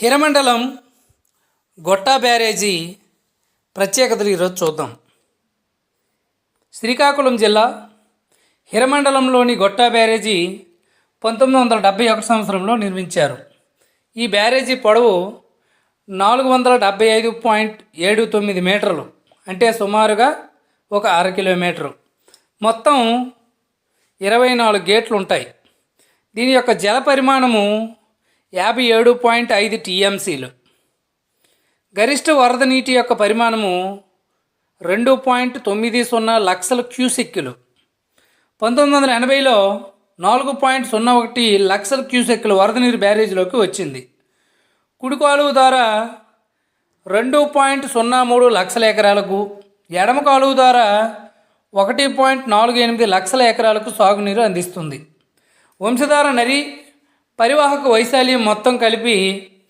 హిరమండలం గొట్టా బ్యారేజీ ప్రత్యేకతలు ఈరోజు చూద్దాం. శ్రీకాకుళం జిల్లా హిరమండలంలోని గొట్టా బ్యారేజీ 1971 సంవత్సరంలో నిర్మించారు. ఈ బ్యారేజీ పొడవు 475.79 మీటర్లు, అంటే సుమారుగా ఒక అర కిలోమీటరు. మొత్తం 24 గేట్లు ఉంటాయి. దీని యొక్క జల పరిమాణము 57.5 టీఎంసీలు. గరిష్ట వరద నీటి యొక్క పరిమాణము 2.90 లక్షల క్యూసెక్కులు. 1980లో 4.01 లక్షల క్యూసెక్కులు వరద నీరు బ్యారేజీలోకి వచ్చింది. కుడి కాలువ ద్వారా 2.03 లక్షల ఎకరాలకు, ఎడమ కాలువ ద్వారా 1.48 లక్షల ఎకరాలకు సాగునీరు అందిస్తుంది. వంశధార నది పరివాహక వైశాల్యం మొత్తం కలిపి